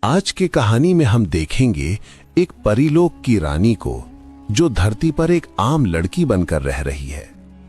आज की कहानी में हम देखेंगे एक परीलोक की रानी को जो धरती पर एक आम लड़की बनकर रह रही है,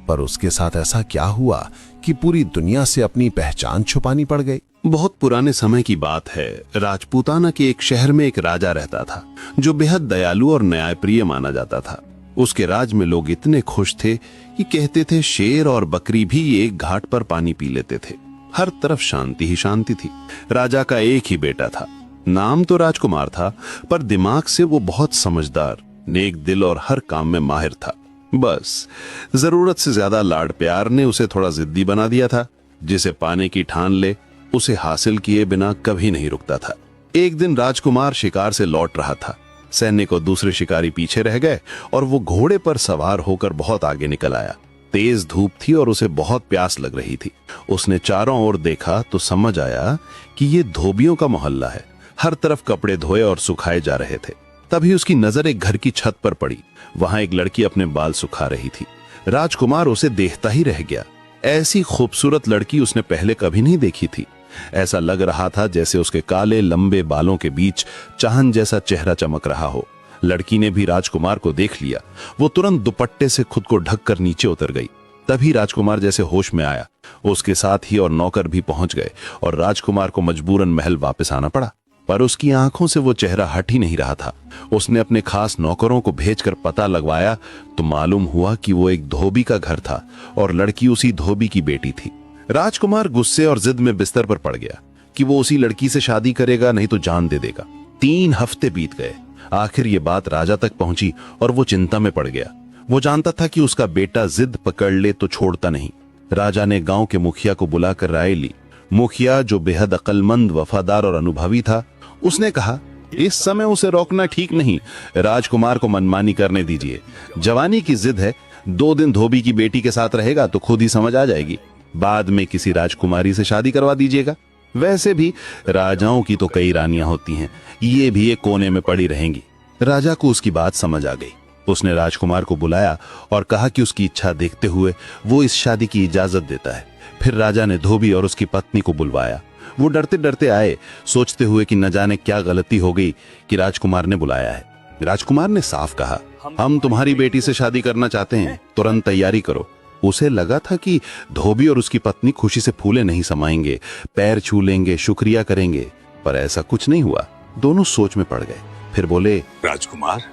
पर उसके साथ ऐसा क्या हुआ कि पूरी दुनिया से अपनी पहचान छुपानी पड़ गई। बहुत पुराने समय की बात है। राजपूताना के एक शहर में एक राजा रहता था जो बेहद दयालु और न्यायप्रिय माना जाता था। उसके राज में लोग इतने खुश थे कि कहते थे शेर और बकरी भी एक घाट पर पानी पी लेते थे। हर तरफ शांति ही शांति थी। राजा का एक ही बेटा था। नाम तो राजकुमार था, पर दिमाग से वो बहुत समझदार, नेक दिल और हर काम में माहिर था। बस जरूरत से ज्यादा लाड प्यार ने उसे थोड़ा जिद्दी बना दिया था। जिसे पाने की ठान ले उसे हासिल किए बिना कभी नहीं रुकता था। एक दिन राजकुमार शिकार से लौट रहा था। सैनिक और दूसरे शिकारी पीछे रह गए और वो घोड़े पर सवार होकर बहुत आगे निकल आया। तेज धूप थी और उसे बहुत प्यास लग रही थी। उसने चारों ओर देखा तो समझ आया कि ये धोबियों का मोहल्ला है। हर तरफ कपड़े धोए और सुखाए जा रहे थे। तभी उसकी नजर एक घर की छत पर पड़ी। वहां एक लड़की अपने बाल सुखा रही थी। राजकुमार उसे देखता ही रह गया। ऐसी खूबसूरत लड़की उसने पहले कभी नहीं देखी थी। ऐसा लग रहा था जैसे उसके काले लंबे बालों के बीच चांद जैसा चेहरा चमक रहा हो। लड़की ने भी राजकुमार को देख लिया। वो तुरंत दुपट्टे से खुद को ढककर नीचे उतर गई। तभी राजकुमार जैसे होश में आया। उसके साथ ही और नौकर भी पहुंच गए और राजकुमार को मजबूरन महल वापस आना पड़ा। पर उसकी आंखों से वो चेहरा हट ही नहीं रहा था। उसने अपने खास नौकरों को भेजकर पता लगवाया तो मालूम हुआ कि वो एक धोबी का घर था और लड़की उसी धोबी की बेटी थी। राजकुमार गुस्से और जिद में बिस्तर पर पड़ गया कि वो उसी लड़की से शादी करेगा, नहीं तो जान दे देगा। 3 हफ्ते बीत गए। आखिर ये बात राजा तक पहुंची और वो चिंता में पड़ गया। वो जानता था कि उसका बेटा जिद पकड़ ले तो छोड़ता नहीं। राजा ने गांव के मुखिया को बुलाकर राय ली। मुखिया, जो बेहद अक्लमंद, वफादार और अनुभवी था, उसने कहा, इस समय उसे रोकना ठीक नहीं। राजकुमार को मनमानी करने दीजिए। जवानी की जिद है। 2 दिन धोबी की बेटी के साथ रहेगा तो खुद ही समझ आ जाएगी। बाद में किसी राजकुमारी से शादी करवा दीजिएगा। वैसे भी राजाओं की तो कई रानियां होती हैं, ये भी एक कोने में पड़ी रहेंगी। राजा को उसकी बात समझ आ गई। उसने राजकुमार को बुलाया और कहा कि उसकी इच्छा देखते हुए वो इस शादी की इजाजत देता है। फिर राजा ने धोबी और उसकी पत्नी को बुलवाया। वो डरते डरते आए, सोचते हुए कि न जाने क्या गलती हो गई कि राजकुमार ने बुलाया है। राजकुमार ने साफ कहा, हम तुम्हारी बेटी से शादी करना चाहते हैं, तुरंत तैयारी करो। उसे लगा था कि धोबी और उसकी पत्नी खुशी से फूले नहीं समाएंगे, पैर छू लेंगे, शुक्रिया करेंगे, पर ऐसा कुछ नहीं हुआ। दोनों सोच में पड़ गए। फिर बोले, राजकुमार,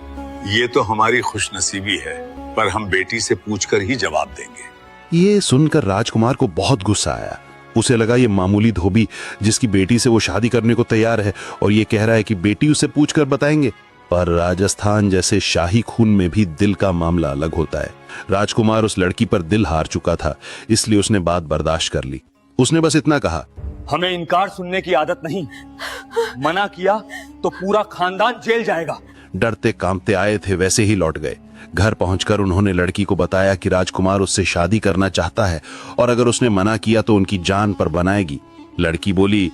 ये तो हमारी खुशनसीबी है, पर हम बेटी से पूछकर ही जवाब देंगे। ये सुनकर राजकुमार को बहुत गुस्सा आया। उसे लगा ये मामूली धोबी जिसकी बेटी से वो शादी करने को तैयार है और ये कह रहा है कि बेटी उसे पूछकर बताएंगे। पर राजस्थान जैसे शाही खून में भी दिल का मामला अलग होता है। राजकुमार उस लड़की पर दिल हार चुका था, इसलिए उसने बात बर्दाश्त कर ली। उसने बस इतना कहा, हमें इनकार सुनने की आदत नहीं। मना किया तो पूरा खानदान जेल जाएगा। डरते कांपते आए थे वैसे ही लौट गए। घर पहुंचकर उन्होंने लड़की को बताया कि राजकुमार उससे शादी करना चाहता है और अगर उसने मना किया तो उनकी जान पर बनाएगी। लड़की बोली,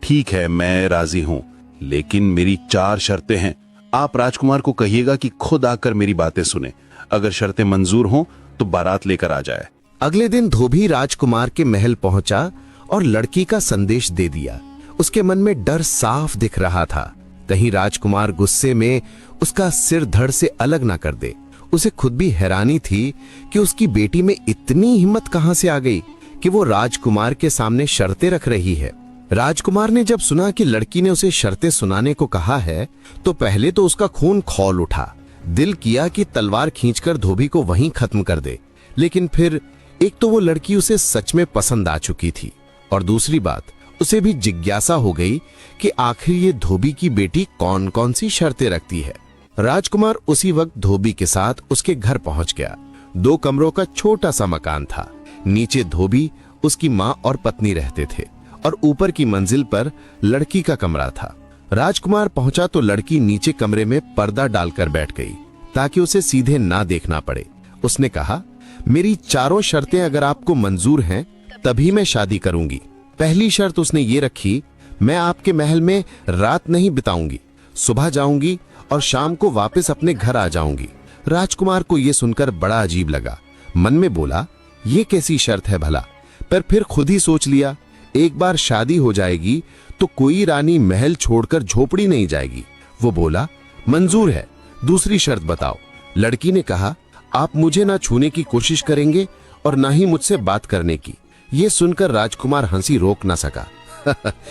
ठीक है, मैं राजी हूं, लेकिन मेरी 4 शर्तें हैं। आप राजकुमार को कहिएगा कि खुद आकर मेरी बातें सुने। अगर शर्तें मंजूर हों तो बारात लेकर आ जाए। अगले दिन धोबी राजकुमार के महल पहुंचा और लड़की का संदेश दे दिया। उसके मन में डर साफ दिख रहा था, कहीं राजकुमार गुस्से में उसका सिर धड़ से अलग ना कर दे। उसे खुद भी हैरानी थी कि उसकी बेटी में इतनी हिम्मत कहां से आ गई कि वो राजकुमार के सामने शर्तें रख रही है। राजकुमार ने जब सुना कि लड़की ने उसे शर्तें सुनाने को कहा है तो पहले तो उसका खून खौल उठा। दिल किया कि तलवार खींचकर धोबी को वहीं खत्म कर दे, लेकिन फिर एक तो वो लड़की उसे सच में पसंद आ चुकी थी और दूसरी बात, उसे भी जिज्ञासा हो गई कि आखिर ये धोबी की बेटी कौन कौन सी शर्तें रखती है। राजकुमार उसी वक्त धोबी के साथ उसके घर पहुंच गया। 2 कमरों का छोटा सा मकान था। नीचे धोबी, उसकी माँ और पत्नी रहते थे और ऊपर की मंजिल पर लड़की का कमरा था। राजकुमार पहुंचा तो लड़की नीचे कमरे में पर्दा डालकर बैठ गई ताकि उसे सीधे ना देखना पड़े। उसने कहा, मेरी 4 शर्तें अगर आपको मंजूर हैं तभी मैं शादी करूंगी। पहली शर्त उसने ये रखी, मैं आपके महल में रात नहीं बिताऊंगी, सुबह जाऊंगी और शाम को वापस अपने घर आ जाऊंगी। राजकुमार को यह सुनकर बड़ा अजीब लगा। मन में बोला, ये कैसी शर्त है भला? पर फिर खुद ही सोच लिया, एक बार शादी हो जाएगी तो कोई रानी महल छोड़कर झोपड़ी नहीं जाएगी। वो बोला, मंजूर है, दूसरी शर्त बताओ। लड़की ने कहा, आप मुझे ना छूने की कोशिश करेंगे और ना ही मुझसे बात करने की। ये सुनकर राजकुमार हंसी रोक ना सका।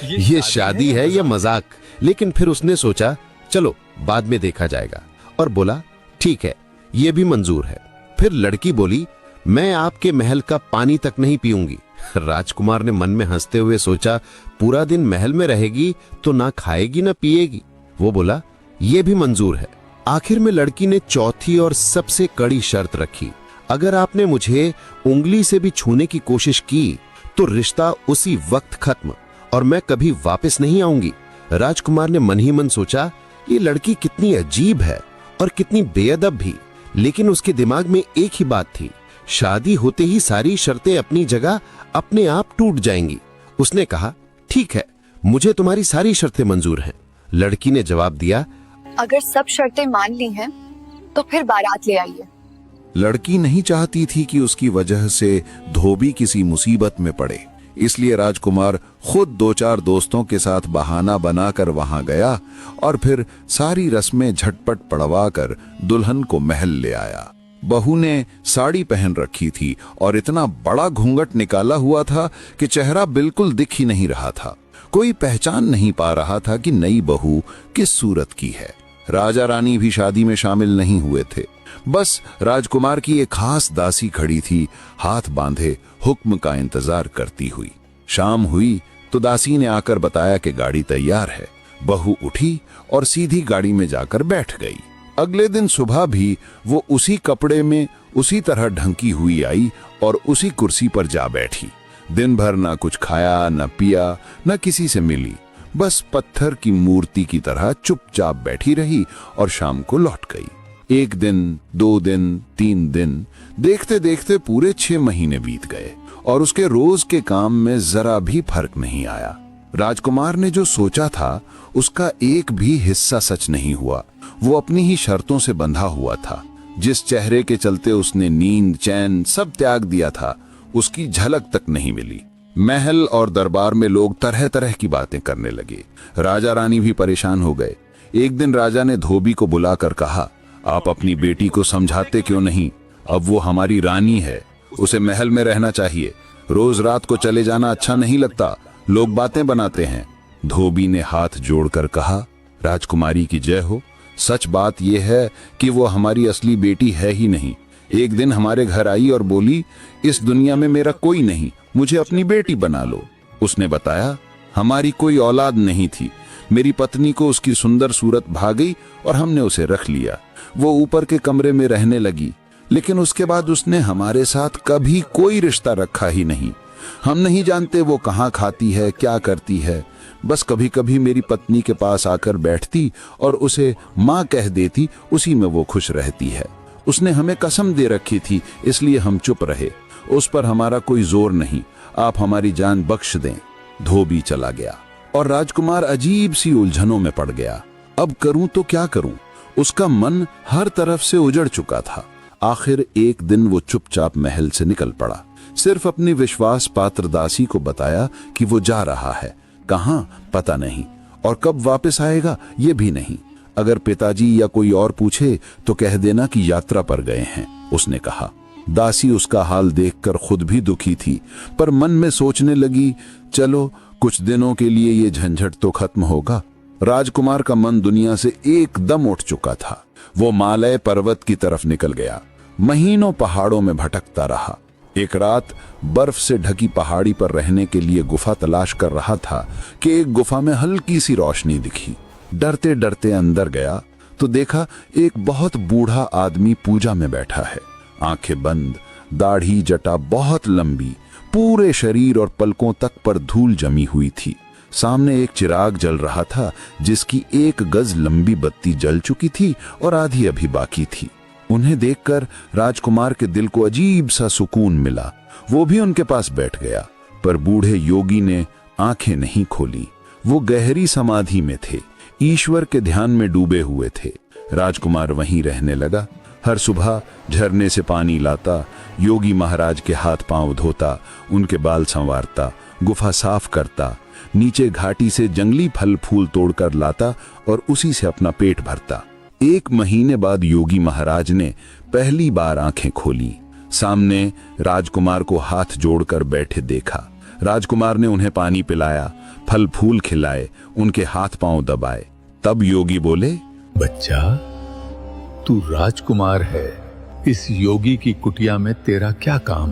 ये शादी है या मजाक? लेकिन फिर उसने सोचा, चलो बाद में देखा जाएगा, और बोला, ठीक है, ये भी मंजूर है। फिर लड़की बोली, मैं आपके महल का पानी तक नहीं पीऊंगी। राजकुमार ने मन में हंसते हुए सोचा, पूरा दिन महल में रहेगी तो ना खाएगी ना पिएगी। वो बोला, ये भी मंजूर है। आखिर में लड़की ने चौथी और सबसे कड़ी शर्त रखी, अगर आपने मुझे उंगली से भी छूने की कोशिश की तो रिश्ता उसी वक्त खत्म और मैं कभी वापस नहीं आऊंगी। राजकुमार ने मन ही मन सोचा, ये लड़की कितनी अजीब है और कितनी बेअदब भी। लेकिन उसके दिमाग में एक ही बात थी, शादी होते ही सारी शर्तें अपनी जगह अपने आप टूट जाएंगी। उसने कहा, ठीक है, मुझे तुम्हारी सारी शर्तें मंजूर हैं। लड़की ने जवाब दिया, अगर सब शर्तें मान ली हैं तो फिर बारात ले आइए। लड़की नहीं चाहती थी कि उसकी वजह से धोबी किसी मुसीबत में पड़े, इसलिए राजकुमार खुद 2-4 दोस्तों के साथ बहाना बनाकर वहां गया और फिर सारी रस्में झटपट पड़वाकर दुल्हन को महल ले आया। बहू ने साड़ी पहन रखी थी और इतना बड़ा घूंघट निकाला हुआ था कि चेहरा बिल्कुल दिख ही नहीं रहा था। कोई पहचान नहीं पा रहा था कि नई बहू किस सूरत की है। राजा रानी भी शादी में शामिल नहीं हुए थे। बस राजकुमार की एक खास दासी खड़ी थी, हाथ बांधे हुक्म का इंतजार करती हुई। शाम हुई तो दासी ने आकर बताया कि गाड़ी तैयार है। बहू उठी और सीधी गाड़ी में जाकर बैठ गई। अगले दिन सुबह भी वो उसी कपड़े में उसी तरह ढंकी हुई आई और उसी कुर्सी पर जा बैठी। दिन भर ना कुछ खाया, न पिया, न किसी से मिली, बस पत्थर की मूर्ति की तरह चुपचाप बैठी रही और शाम को लौट गई। 1 दिन, 2 दिन, 3 दिन, देखते देखते पूरे 6 महीने बीत गए और उसके रोज के काम में जरा भी फर्क नहीं आया। राजकुमार ने जो सोचा था उसका एक भी हिस्सा सच नहीं हुआ। वो अपनी ही शर्तों से बंधा हुआ था। जिस चेहरे के चलते उसने नींद, चैन सब त्याग दिया था, उसकी झलक तक नहीं मिली। महल और दरबार में लोग तरह तरह की बातें करने लगे। राजा रानी भी परेशान हो गए। एक दिन राजा ने धोबी को बुलाकर कहा, आप अपनी बेटी को समझाते क्यों नहीं? अब वो हमारी रानी है, उसे महल में रहना चाहिए। रोज रात को चले जाना अच्छा नहीं लगता, लोग बातें बनाते हैं। धोबी ने हाथ जोड़कर कहा, राजकुमारी की जय हो। सच बात यह है कि वो हमारी असली बेटी है ही नहीं। एक दिन हमारे घर आई और बोली, इस दुनिया में मेरा कोई नहीं, मुझे अपनी बेटी बना लो। उसने बताया, हमारी कोई औलाद नहीं थी, मेरी पत्नी को उसकी सुंदर सूरत भा गई और हमने उसे रख लिया। वो ऊपर के कमरे में रहने लगी, लेकिन उसके बाद उसने हमारे साथ कभी कोई रिश्ता रखा ही नहीं। हम नहीं जानते वो कहाँ खाती है, क्या करती है। बस कभी कभी मेरी पत्नी के पास आकर बैठती और उसे माँ कह देती, उसी में वो खुश रहती है। उसने हमें कसम दे रखी थी, इसलिए हम चुप रहे। उस पर हमारा कोई जोर नहीं, आप हमारी जान बख्श दें। धोबी चला गया और राजकुमार अजीब सी उलझनों में पड़ गया। अब करूं तो क्या करूं? उसका मन हर तरफ से उजड़ चुका था। आखिर एक दिन वो चुपचाप महल से निकल पड़ा। सिर्फ अपनी विश्वास पात्र दासी को बताया कि वो जा रहा है, कहां पता नहीं, और कब वापस आएगा ये भी नहीं। अगर पिताजी या कोई और पूछे तो कह देना कि यात्रा पर गए हैं, उसने कहा। दासी उसका हाल देखकर खुद भी दुखी थी, पर मन में सोचने लगी, चलो कुछ दिनों के लिए ये झंझट तो खत्म होगा। राजकुमार का मन दुनिया से एकदम उठ चुका था। वो मालय पर्वत की तरफ निकल गया। महीनों पहाड़ों में भटकता रहा। एक रात बर्फ से ढकी पहाड़ी पर रहने के लिए गुफा तलाश कर रहा था कि एक गुफा में हल्की सी रोशनी दिखी। डरते डरते अंदर गया तो देखा एक बहुत बूढ़ा आदमी पूजा में बैठा है। आंखें बंद, दाढ़ी जटा बहुत लंबी, पूरे शरीर और पलकों तक पर धूल जमी हुई थी। सामने एक चिराग जल रहा था, जिसकी 1 गज लंबी बत्ती जल चुकी थी और आधी अभी बाकी थी। उन्हें देखकर राजकुमार के दिल को अजीब सा सुकून मिला। वो भी उनके पास बैठ गया, पर बूढ़े योगी ने आंखें नहीं खोली। वो गहरी समाधि में थे, ईश्वर के ध्यान में डूबे हुए थे। राजकुमार वहीं रहने लगा। हर सुबह झरने से पानी लाता, योगी महाराज के हाथ पांव धोता, उनके बाल संवारता, गुफा साफ करता। नीचे घाटी से जंगली फल फूल तोड़कर लाता और उसी से अपना पेट भरता। 1 महीने बाद योगी महाराज ने पहली बार आंखें खोली। सामने राजकुमार को हाथ जोड़कर बैठे देखा। राजकुमार ने उन्हें पानी पिलाया, फल फूल खिलाए, उनके हाथ पांव दबाए। तब योगी बोले, बच्चा, तू राजकुमार है, इस योगी की कुटिया में तेरा क्या काम?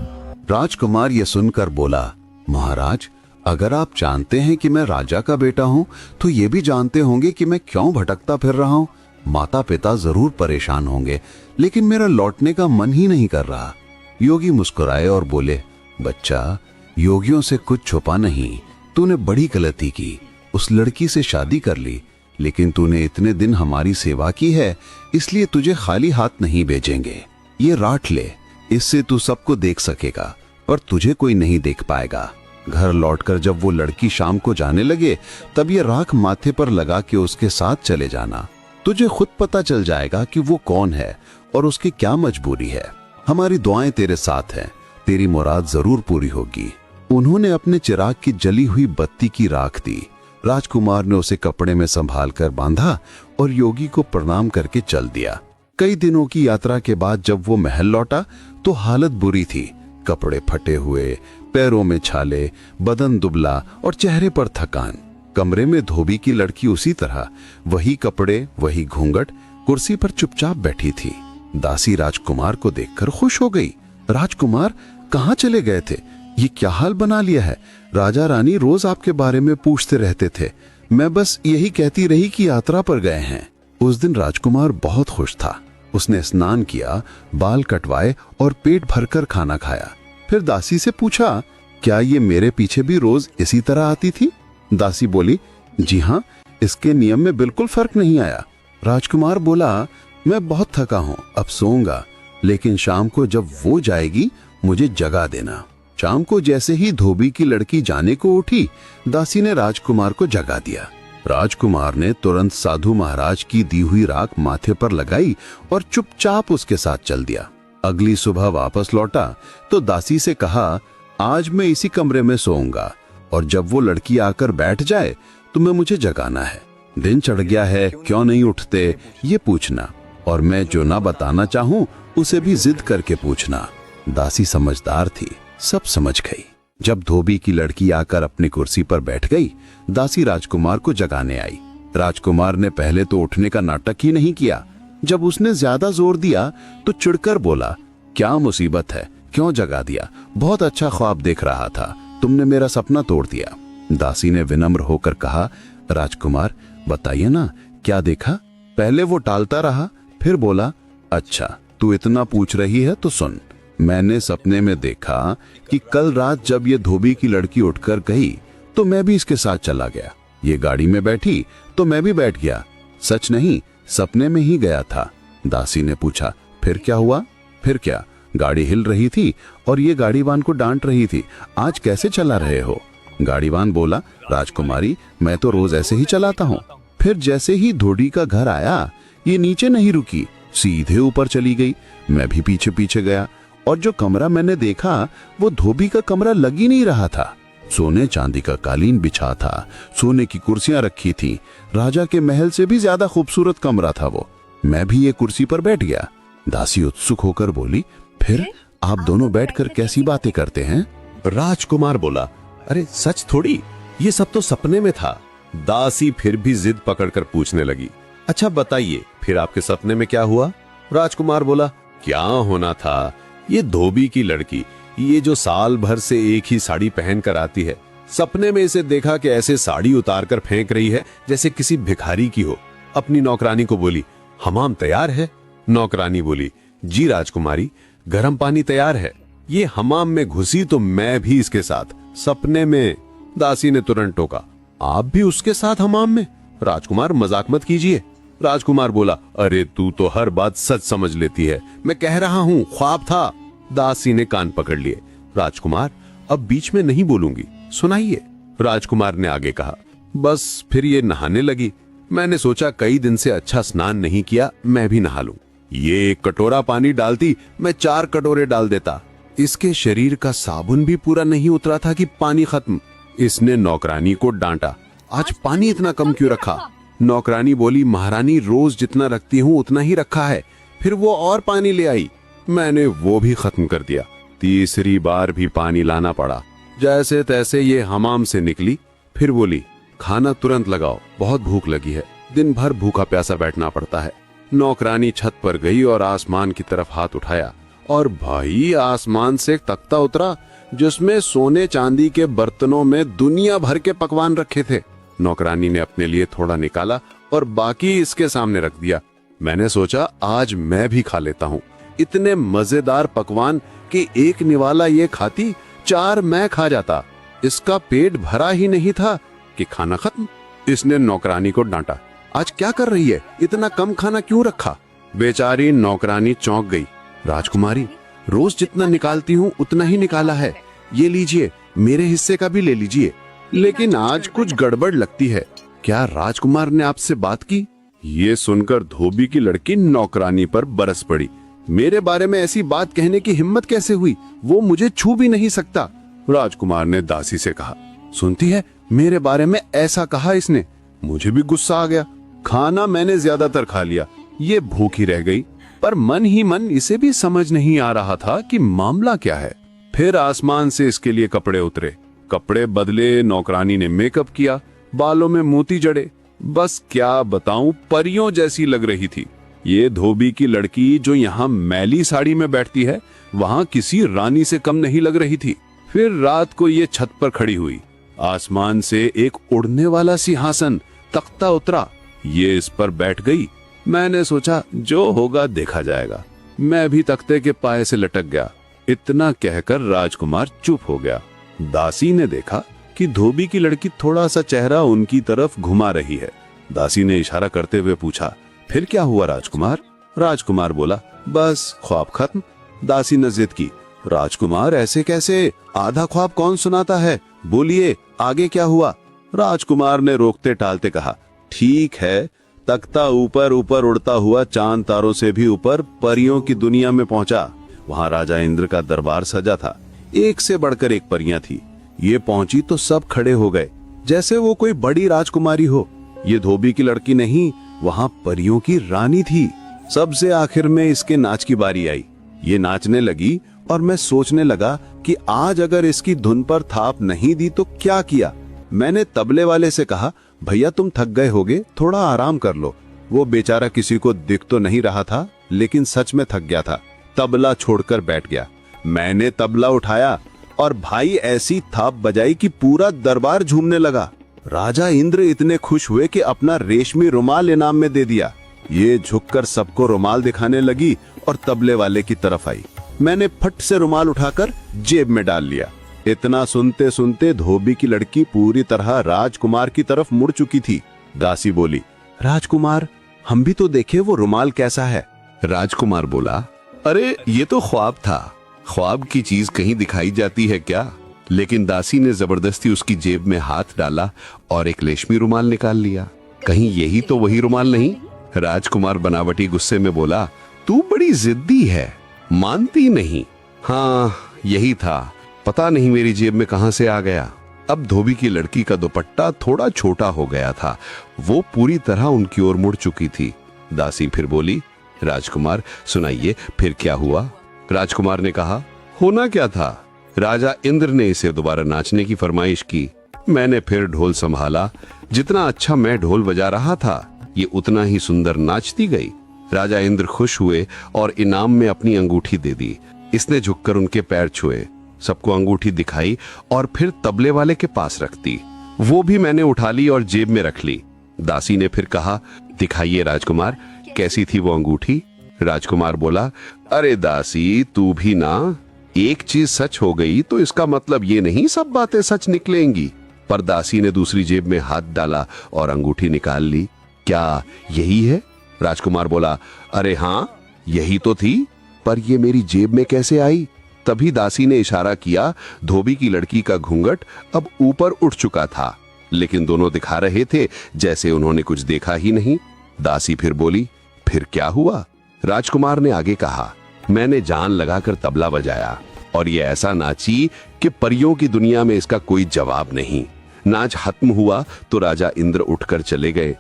राजकुमार ये सुनकर बोला, महाराज, अगर आप जानते हैं कि मैं राजा का बेटा हूं, तो ये भी जानते होंगे कि मैं क्यों भटकता फिर रहा हूं। माता पिता जरूर परेशान होंगे, लेकिन मेरा लौटने का मन ही नहीं कर रहा। योगी मुस्कुराए और बोले, बच्चा, योगियों से कुछ छुपा नहीं। तूने बड़ी गलती की, उस लड़की से शादी कर ली, लेकिन तूने इतने दिन हमारी सेवा की है, इसलिए तुझे खाली हाथ नहीं भेजेंगे। ये राख ले, इससे तू सबको देख सकेगा, पर तुझे कोई नहीं देख पाएगा। घर लौटकर जब वो लड़की शाम को जाने लगे, तब ये राख माथे पर लगा के उसके साथ चले जाना। तुझे खुद पता चल जाएगा कि वो कौन है और उसकी क्या मजबूरी है। हमारी दुआएं तेरे साथ हैं, तेरी मुराद जरूर पूरी होगी। उन्होंने अपने चिराग की जली हुई बत्ती की राख दी। राजकुमार ने उसे कपड़े में संभाल कर बांधा और योगी को प्रणाम करके चल दिया। कई दिनों की यात्रा के बाद जब वो महल लौटा तो हालत बुरी थी। कपड़े फटे हुए, पैरों में छाले, बदन दुबला और चेहरे पर थकान। कमरे में धोबी की लड़की उसी तरह, वही कपड़े, वही घूंघट, कुर्सी पर चुपचाप बैठी थी। दासी राजकुमार को देखकर खुश हो गई। राजकुमार, कहाँ चले गए थे? ये क्या हाल बना लिया है? राजा रानी रोज आपके बारे में पूछते रहते थे, मैं बस यही कहती रही कि यात्रा पर गए हैं। उस दिन राजकुमार बहुत खुश था। उसने स्नान किया, बाल कटवाए और पेट भरकर खाना खाया। फिर दासी से पूछा, क्या ये मेरे पीछे भी रोज इसी तरह आती थी? दासी बोली, जी हाँ, इसके नियम में बिल्कुल फर्क नहीं आया। राजकुमार बोला, मैं बहुत थका हूं, अब सोऊंगा, लेकिन शाम को जब वो जाएगी मुझे जगा देना। शाम को जैसे ही धोबी की लड़की जाने को उठी, दासी ने राजकुमार को जगा दिया। राजकुमार ने तुरंत साधु महाराज की दी हुई राख माथे पर लगाई और चुपचाप उसके साथ चल दिया। अगली सुबह वापस लौटा तो दासी से कहा, आज मैं इसी कमरे में सोऊंगा और जब वो लड़की आकर बैठ जाए तुम्हें मुझे जगाना है। दिन चढ़ गया है, क्यों नहीं उठते ये पूछना, और मैं जो ना बताना चाहूं उसे भी जिद करके पूछना। दासी समझदार थी, सब समझ गई। जब धोबी की लड़की आकर अपनी कुर्सी पर बैठ गई, दासी राजकुमार को जगाने आई। राजकुमार ने पहले तो उठने का नाटक ही नहीं किया। जब उसने ज्यादा जोर दिया तो चिढ़कर बोला, क्या मुसीबत है, क्यों जगा दिया? बहुत अच्छा ख्वाब देख रहा था, तुमने मेरा सपना तोड़ दिया। दासी ने विनम्र होकर कहा, राजकुमार बताइए ना, क्या देखा? पहले वो टालता रहा, फिर बोला, अच्छा तू इतना पूछ रही है तो सुन। मैंने सपने में देखा कि कल रात जब ये धोबी की लड़की उठकर गई तो मैं भी इसके साथ चला गया। ये गाड़ी में बैठी तो मैं भी बैठ गया। सच नहीं, सपने में ही गया था। दासी ने पूछा, फिर क्या हुआ? फिर क्या? गाड़ी हिल रही थी और ये गाड़ीवान को डांट रही थी, आज कैसे चला रहे हो? गाड़ीवान बोला, राजकुमारी मैं तो रोज ऐसे ही चलाता हूँ। फिर जैसे ही धोबी का घर आया, ये नीचे नहीं रुकी, सीधे ऊपर चली गई। मैं भी पीछे पीछे गया और जो कमरा मैंने देखा वो धोबी का कमरा लग ही नहीं रहा था। सोने चांदी का कालीन बिछा था, सोने की कुर्सियां रखी थी, राजा के महल से भी ज्यादा खूबसूरत कमरा था वो। मैं भी ये कुर्सी पर बैठ गया। दासी उत्सुक होकर बोली, फिर आप दोनों बैठकर कैसी बातें करते हैं? राजकुमार बोला, अरे सच थोड़ी, ये सब तो सपने में था। दासी फिर भी जिद पकड़कर पूछने लगी, अच्छा बताइए फिर आपके सपने में क्या हुआ? राजकुमार बोला, क्या होना था, ये धोबी की लड़की, ये जो साल भर से एक ही साड़ी पहन कर आती है, सपने में इसे देखा कि ऐसे साड़ी उतार कर फेंक रही है जैसे किसी भिखारी की हो। अपनी नौकरानी को बोली, हमाम तैयार है? नौकरानी बोली, जी राजकुमारी, गर्म पानी तैयार है। ये हमाम में घुसी तो मैं भी इसके साथ, सपने में। दासी ने तुरंत टोका, आप भी उसके साथ हमाम में? राजकुमार मजाक मत कीजिए। राजकुमार बोला, अरे तू तो हर बात सच समझ लेती है, मैं कह रहा हूँ ख्वाब था। दासी ने कान पकड़ लिए। राजकुमार, अब बीच में नहीं बोलूंगी, सुनाइए। राजकुमार ने आगे कहा, बस फिर ये नहाने लगी। मैंने सोचा कई दिन से अच्छा स्नान नहीं किया, मैं भी नहा लूं। ये एक कटोरा पानी डालती, मैं 4 कटोरे डाल देता। इसके शरीर का साबुन भी पूरा नहीं उतरा था कि पानी खत्म। इसने नौकरानी को डांटा, आज पानी इतना कम क्यों रखा? नौकरानी बोली, महारानी रोज जितना रखती हूँ उतना ही रखा है। फिर वो और पानी ले आई, मैंने वो भी खत्म कर दिया। तीसरी बार भी पानी लाना पड़ा। जैसे तैसे ये हमाम से निकली, फिर बोली, खाना तुरंत लगाओ, बहुत भूख लगी है, दिन भर भूखा प्यासा बैठना पड़ता है। नौकरानी छत पर गई और आसमान की तरफ हाथ उठाया, और भाई आसमान से एक तख्ता उतरा जिसमें सोने चांदी के बर्तनों में दुनिया भर के पकवान रखे थे। नौकरानी ने अपने लिए थोड़ा निकाला और बाकी इसके सामने रख दिया। मैंने सोचा आज मैं भी खा लेता हूँ। इतने मजेदार पकवान कि एक निवाला ये खाती, 4 मैं खा जाता। इसका पेट भरा ही नहीं था कि खाना खत्म। इसने नौकरानी को डांटा, आज क्या कर रही है, इतना कम खाना क्यों रखा? बेचारी नौकरानी चौंक गई। राजकुमारी, रोज जितना निकालती हूँ उतना ही निकाला है, ये लीजिए, मेरे हिस्से का भी ले लीजिए। लेकिन आज कुछ गड़बड़ लगती है, क्या राजकुमार ने आपसे बात की? ये सुनकर धोबी की लड़की नौकरानी पर बरस पड़ी। मेरे बारे में ऐसी बात कहने की हिम्मत कैसे हुई? वो मुझे छू भी नहीं सकता। राजकुमार ने दासी से कहा, सुनती है, मेरे बारे में ऐसा कहा इसने। मुझे भी गुस्सा आ गया। खाना मैंने ज्यादातर खा लिया, ये भूखी रह गई। पर मन ही मन इसे भी समझ नहीं आ रहा था कि मामला क्या है। फिर आसमान से इसके लिए कपड़े उतरे, कपड़े बदले, नौकरानी ने मेकअप किया, बालों में मोती जड़े। बस क्या बताऊं, परियों जैसी लग रही थी। ये धोबी की लड़की जो यहाँ मैली साड़ी में बैठती है, वहां किसी रानी से कम नहीं लग रही थी। फिर रात को ये छत पर खड़ी हुई। आसमान से एक उड़ने वाला सिंहासन, तख्ता उतरा, ये इस पर बैठ गई। मैंने सोचा जो होगा देखा जाएगा। मैं भी तख्ते के पाए से लटक गया। इतना कहकर राजकुमार चुप हो गया। दासी ने देखा कि धोबी की लड़की थोड़ा सा चेहरा उनकी तरफ घुमा रही है। दासी ने इशारा करते हुए पूछा, फिर क्या हुआ राजकुमार? राजकुमार बोला, बस ख्वाब खत्म। दासी ने जिद की, राजकुमार ऐसे कैसे, आधा ख्वाब कौन सुनाता है, बोलिए आगे क्या हुआ? राजकुमार ने रोकते टालते कहा, ठीक है, तख्ता ऊपर ऊपर उड़ता हुआ चांद तारों से भी ऊपर परियों की दुनिया में पहुंचा। वहां राजा इंद्र का दरबार सजा था, एक से बढ़कर एक परियां थी। ये पहुंची तो सब खड़े हो गए, जैसे वो कोई बड़ी राजकुमारी हो। ये धोबी की लड़की नहीं, वहां परियों की रानी थी। सबसे आखिर में इसके नाच की बारी आई। ये नाचने लगी और मैं सोचने लगा कि आज अगर इसकी धुन पर थाप नहीं दी तो क्या किया। मैंने तबले वाले से कहा, भैया तुम थक गए होगे, थोड़ा आराम कर लो। वो बेचारा किसी को दिख तो नहीं रहा था, लेकिन सच में थक गया था। तबला छोड़कर बैठ गया। मैंने तबला उठाया और भाई ऐसी थाप बजाई कि पूरा दरबार झूमने लगा। राजा इंद्र इतने खुश हुए कि अपना रेशमी रुमाल इनाम में दे दिया। ये झुककर सबको रुमाल दिखाने लगी और तबले वाले की तरफ आई। मैंने फट से रुमाल उठाकर जेब में डाल लिया। इतना सुनते सुनते धोबी की लड़की पूरी तरह राजकुमार की तरफ मुड़ चुकी थी। दासी बोली, राजकुमार हम भी तो देखे वो रुमाल कैसा है। राजकुमार बोला, अरे ये तो ख्वाब था, ख्वाब की चीज कहीं दिखाई जाती है क्या? लेकिन दासी ने जबरदस्ती उसकी जेब में हाथ डाला और एक रेशमी रुमाल निकाल लिया। कहीं यही तो वही रुमाल नहीं? राजकुमार बनावटी गुस्से में बोला, तू बड़ी जिद्दी है, मानती नहीं। हाँ यही था, पता नहीं मेरी जेब में कहां से आ गया। अब धोबी की लड़की का दुपट्टा थोड़ा छोटा हो गया था, वो पूरी तरह उनकी ओर मुड़ चुकी थी। दासी फिर बोली, राजकुमार सुनाइए फिर क्या हुआ? राजकुमार ने कहा, होना क्या था, राजा इंद्र ने इसे दोबारा नाचने की फरमाइश की। मैंने फिर ढोल संभाला। जितना अच्छा मैं ढोल बजा रहा था, ये उतना ही सुंदर नाचती गई। राजा इंद्र खुश हुए और इनाम में अपनी अंगूठी दे दी। इसने झुककर उनके पैर छुए, सबको अंगूठी दिखाई और फिर तबले वाले के पास रख दी। वो भी मैंने उठा ली और जेब में रख ली। दासी ने फिर कहा, दिखाइए राजकुमार, कैसी थी वो अंगूठी? राजकुमार बोला, अरे दासी तू भी ना, एक चीज सच हो गई तो इसका मतलब ये नहीं सब बातें सच निकलेंगी। पर दासी ने दूसरी जेब में हाथ डाला और अंगूठी निकाल ली। क्या यही है? राजकुमार बोला, अरे हाँ यही तो थी, पर ये मेरी जेब में कैसे आई? तभी दासी ने इशारा किया। धोबी की लड़की का घूंघट अब ऊपर उठ चुका था, लेकिन दोनों दिखा रहे थे जैसे उन्होंने कुछ देखा ही नहीं। दासी फिर बोली, फिर क्या हुआ? राजकुमार ने आगे कहा, मैंने जान लगाकर तबला बजाया, और ये ऐसा नाची कि परियों की दुनिया में इसका कोई जवाब नहीं। नाच खत्म हुआ तो राजा इंद्र उठकर चले गए।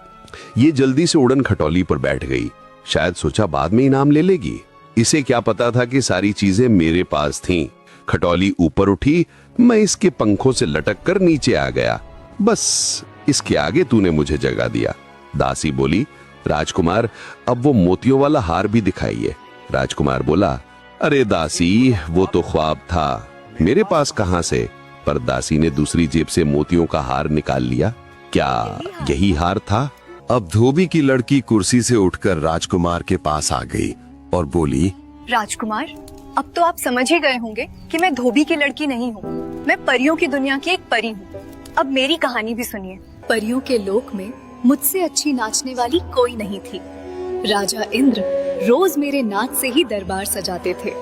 ये जल्दी से उड़न खटोली पर बैठ गई। शायद सोचा बाद में इनाम ले लेगी। इसे क्या पता था कि सारी चीजें मेरे पास थीं। खटोली ऊपर उठी, मैं इसके पंखों से लटक कर नीचे आ गया। बस इसके आगे तूने मुझे जगा दिया। दासी बोली, राजकुमार अब वो मोतियों वाला हार भी दिखाइए। राजकुमार बोला, अरे दासी, वो तो ख्वाब था, मेरे पास कहां से। पर दासी ने दूसरी जेब से मोतियों का हार निकाल लिया। क्या यही हार था? अब धोबी की लड़की कुर्सी से उठकर राजकुमार के पास आ गई और बोली, राजकुमार, अब तो आप समझ ही गए होंगे कि मैं धोबी की लड़की नहीं हूँ। मैं परियों की दुनिया की एक परी हूँ। अब मेरी कहानी भी सुनिए। परियों के लोक में मुझसे अच्छी नाचने वाली कोई नहीं थी। राजा इंद्र रोज मेरे नाच से ही दरबार सजाते थे।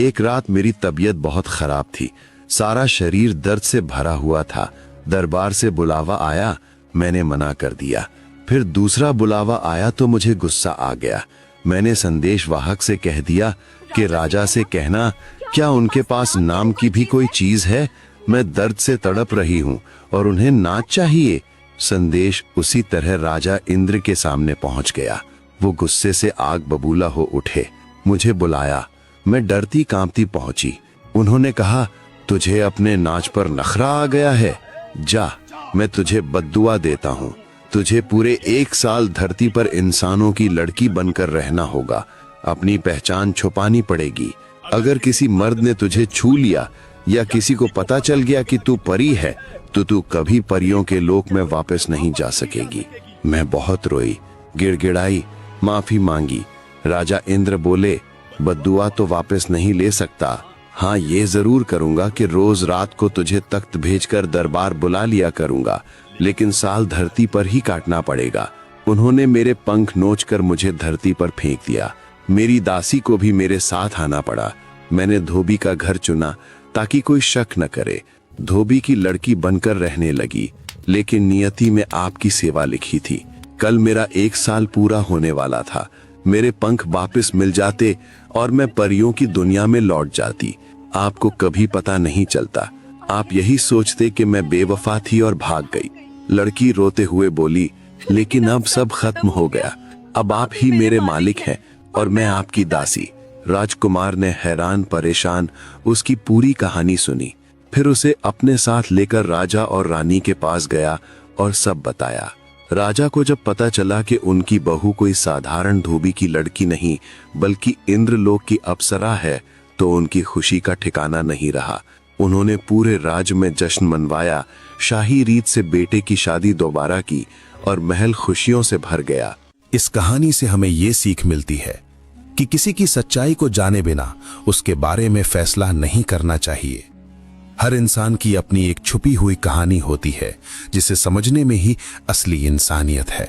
एक रात मेरी तबीयत बहुत खराब थी। सारा शरीर दर्द से भरा हुआ था। दरबार से बुलावा आया, मैंने मना कर दिया। फिर दूसरा बुलावा आया तो मुझे गुस्सा आ गया। मैंने संदेशवाहक से कह दिया कि राजा से कहना, क्या उनके पास नाम की भी कोई चीज है? मैं दर्द से तड़प रही हूँ और उन्हें नाच चाहिए। संदेश उसी तरह राजा इंद्र के सामने पहुंच गया। वो गुस्से से आग बबूला हो उठे। मुझे बुलाया। मैं डरती कांपती पहुंची। उन्होंने कहा, तुझे अपने नाच पर नखरा आ गया है। जा, मैं तुझे बद्दुआ देता हूँ। तुझे पूरे 1 साल धरती पर इंसानों की लड़की बनकर रहना होगा। अपनी पहचान छुपानी पड़ेगी। अगर किसी मर्द ने तुझे छू लिया या किसी को पता चल गया कि तू परी है तो तू कभी परियों के लोक में वापस नहीं जा सकेगी। मैं बहुत रोई, गिड़गिड़ाई, माफी मांगी। राजा इंद्र बोले, बद्दुआ तो वापस नहीं ले सकता। हाँ, ये जरूर करूंगा कि रोज रात को तुझे तख्त भेजकर दरबार बुला लिया करूंगा, लेकिन साल धरती पर ही काटना पड़ेगा। उन्होंने मेरे पंख नोचकर मुझे धरती पर फेंक दिया। मेरी दासी को भी मेरे साथ आना पड़ा। मैंने धोबी का घर चुना ताकि कोई शक न करे। धोबी की लड़की बनकर रहने लगी, लेकिन नियति में आपकी सेवा लिखी थी। कल मेरा 1 साल पूरा होने वाला था। मेरे पंख वापस मिल जाते और मैं परियों की दुनिया में लौट जाती। आपको कभी पता नहीं चलता। आप यही सोचते कि मैं बेवफा थी और भाग गई। लड़की रोते हुए बोली, लेकिन अब सब खत्म हो गया। अब आप ही मेरे मालिक हैं और मैं आपकी दासी। राजकुमार ने हैरान परेशान उसकी पूरी कहानी सुनी। फिर उसे अपने साथ लेकर राजा और रानी के पास गया और सब बताया। राजा को जब पता चला कि उनकी बहू कोई साधारण धोबी की लड़की नहीं बल्कि इंद्रलोक की अप्सरा है, तो उनकी खुशी का ठिकाना नहीं रहा। उन्होंने पूरे राज्य में जश्न मनवाया। शाही रीत से बेटे की शादी दोबारा की और महल खुशियों से भर गया। इस कहानी से हमें ये सीख मिलती है कि किसी की सच्चाई को जाने बिना उसके बारे में फैसला नहीं करना चाहिए। हर इंसान की अपनी एक छुपी हुई कहानी होती है जिसे समझने में ही असली इंसानियत है।